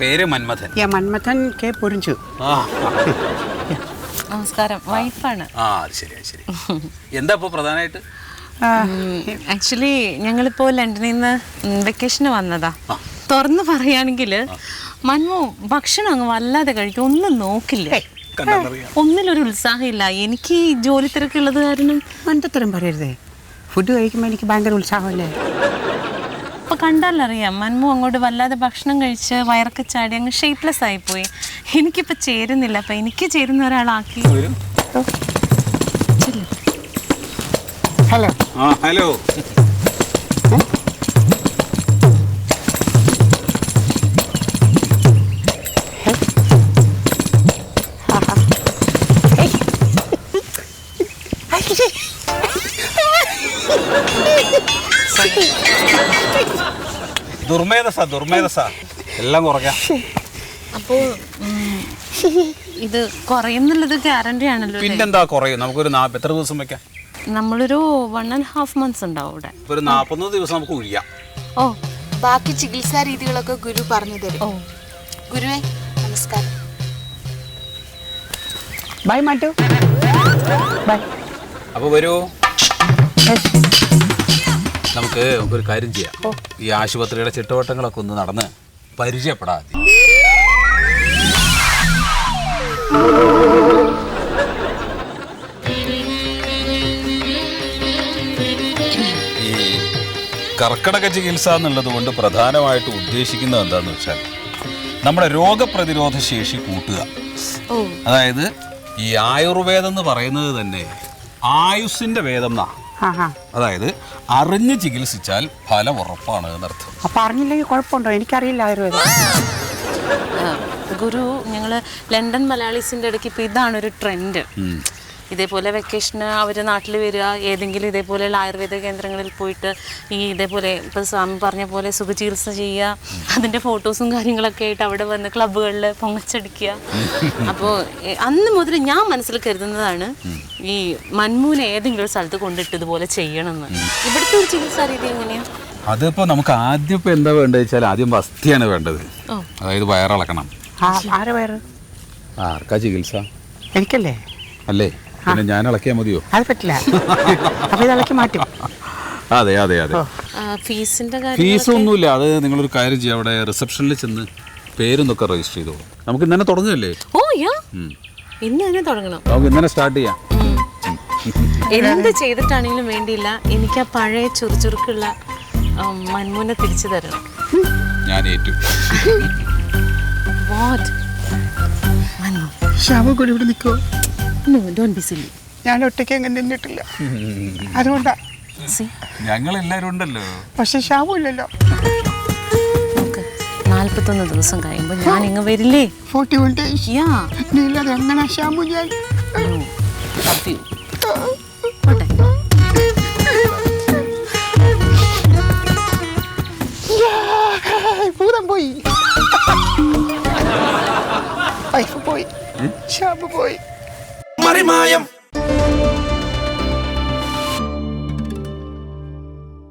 പേര് മന്മഥൻ. മന്മഥൻ കെ പൊരിഞ്ചു. നമസ്കാരം, വൈഫാണ്. ശരി. എന്താ ഇപ്പോൾ പ്രധാനമായിട്ട്? ആക്ച്വലി ഞങ്ങളിപ്പോൾ ലണ്ടനിൽ നിന്ന് വെക്കേഷന് വന്നതാ. തുറന്ന് പറയുകയാണെങ്കിൽ മന്മു ഭക്ഷണം അങ്ങ് വല്ലാതെ കഴിക്കും, ഒന്നും നോക്കില്ല, ഒന്നിലൊരു ഉത്സാഹമില്ല. എനിക്ക് ഈ ജോലി തിരക്കുള്ളത് കാരണം. മന്ദത്തരം പറയരുതേ, ഫുഡ് കഴിക്കുമ്പോൾ എനിക്ക് ഭയങ്കര ഉത്സാഹമല്ലേ. അപ്പോൾ കണ്ടാലറിയാം, മന്മു അങ്ങോട്ട് വല്ലാതെ ഭക്ഷണം കഴിച്ച് വയറൊക്കെ ചാടി അങ്ങ് ഷേപ്പ്ലെസ് ആയിപ്പോയി. എനിക്കിപ്പോൾ ചേരുന്നില്ല, അപ്പം എനിക്ക് ചേരുന്ന ഒരാളാക്കി. ഹലോ. ഹലോ. ദുർമേധസ എല്ലാം കുറയ്ക്കാം. അപ്പോൾ ഇത് കുറയുന്നുള്ളത് ഗ്യാരണ്ടി ആണല്ലോ. പിന്നെന്താ കുറയും? നമുക്കൊരു എത്ര ദിവസം വെക്കാം? നമ്മളൊരു 1.5 months ഉണ്ടാവും ഇവിടെ. ഒരു 40 ദിവസം നമുക്ക് ഒഴിയാം. ഓ, ബാക്കി ചികിത്സാ രീതികളൊക്കെ ഗുരു പറഞ്ഞു തരും. ഓ ഗുരുവേ നമസ്കാരം. By Mattu. ബൈ. അപ്പോൾ വരൂ, നമുക്ക് ഒരു കാര്യം ചെയ്യാം. ഈ ആശുപത്രിയുടെ ചിട്ടവട്ടങ്ങളൊക്കെ ഒന്ന് നടന്ന് പരിചയപ്പെടാതെ. ഈ കർക്കിടക ചികിത്സ എന്നുള്ളത് കൊണ്ട് പ്രധാനമായിട്ട് ഉദ്ദേശിക്കുന്നത് എന്താണെന്ന് വെച്ചാൽ നമ്മുടെ രോഗപ്രതിരോധ ശേഷി കൂട്ടുക. അതായത് ഈ ആയുർവേദം എന്ന് പറയുന്നത് തന്നെ ആയുസ്സിന്റെ വേദം എന്നാ. അതായത് അറിഞ്ഞ് ചികിത്സിച്ചാൽ ഫലം ഉറപ്പാണ് എന്നർത്ഥം. അപ്പൊ അറിഞ്ഞില്ലെങ്കിൽ കുഴപ്പമുണ്ടോ? എനിക്കറിയില്ല ആയുർവേദം. ഗുരു, ഞങ്ങൾ ലണ്ടൻ മലയാളീസിൻ്റെ ഇടയ്ക്ക് ഇപ്പോൾ ഇതാണൊരു ട്രെൻഡ്. ഇതേപോലെ വെക്കേഷന് അവർ നാട്ടിൽ വരിക, ഏതെങ്കിലും ഇതേപോലെയുള്ള ആയുർവേദ കേന്ദ്രങ്ങളിൽ പോയിട്ട് ഇതേപോലെ ഇപ്പോൾ സ്വാമി പറഞ്ഞ പോലെ സുഖചികിത്സ ചെയ്യുക, അതിൻ്റെ ഫോട്ടോസും കാര്യങ്ങളൊക്കെ ആയിട്ട് അവിടെ വന്ന് ക്ലബ്ബുകളിൽ പൊങ്ങച്ചടിക്കുക. അപ്പോൾ അന്ന് മുതൽ ഞാൻ മനസ്സിൽ കരുതുന്നതാണ് ഈ മന്മുവിനെ ഏതെങ്കിലും ഒരു സ്ഥലത്ത് കൊണ്ടിട്ട് ഇതുപോലെ ചെയ്യണമെന്ന്. ഇവിടുത്തെ ഒരു ചികിത്സാ രീതി എങ്ങനെയാണ്? അതിപ്പോൾ നമുക്ക് ആദ്യം ഇപ്പോൾ എന്താ വേണ്ടത് വെച്ചാൽ ആദ്യം വസ്തിയാണ് വേണ്ടത്. അതായത് വയറിളക്കണം. ആരെ വയറ്? ആർക്കാ ചികിത്സ? എനിക്കല്ലേ? അല്ലേ? പിന്നെ ഞാൻ ഇളക്കിയാൽ മതിയോ? അത് പറ്റില്ല. അപ്പൊ ഇത് ഇളക്കി മാറ്റും. അതെ. ഫീസിന്റെ ഫീസൊന്നുമില്ല. അത് നിങ്ങളൊരു കാര്യം ചെയ്യാം, അവിടെ റിസപ്ഷനിൽ ചെന്ന് പേരൊന്നൊക്കെ രജിസ്റ്റർ ചെയ്തോളൂ. നമുക്ക് ഇന്നലെ തുടങ്ങുകയല്ലേ? ഓ യാ, ഇന്ന് തന്നെ തുടങ്ങണം. നമുക്ക് ഇന്നലെ സ്റ്റാർട്ട് ചെയ്യാം. എന്ത് ചെയ്തിട്ടാണെങ്കിലും വേണ്ടിയില്ല, എനിക്ക് ആ പഴയ ചുറുചുറുക്കുള്ള മന്മുനെ തിരിച്ചു തരണം. ഞാൻ ഏറ്റു. ഇവിടെ നിൽക്കോ? ഞാൻ ഒറ്റയ്ക്ക് അങ്ങനെ നിന്നിട്ടില്ല, അതുകൊണ്ടാ. ഞങ്ങളെല്ലാരും ഉണ്ടല്ലോ. പക്ഷെ ഷാബു ഇല്ലല്ലോ. 41 ദിവസം കഴിയുമ്പോൾ ഞാൻ ഇങ്ങ് വരില്ലേ? 41 days. നീ ഇല്ലാതെ എങ്ങനെ ഷാബു? ഞാൻ ഭൂതം പോയി, വൈഫ് പോയി, ഷാബു പോയി.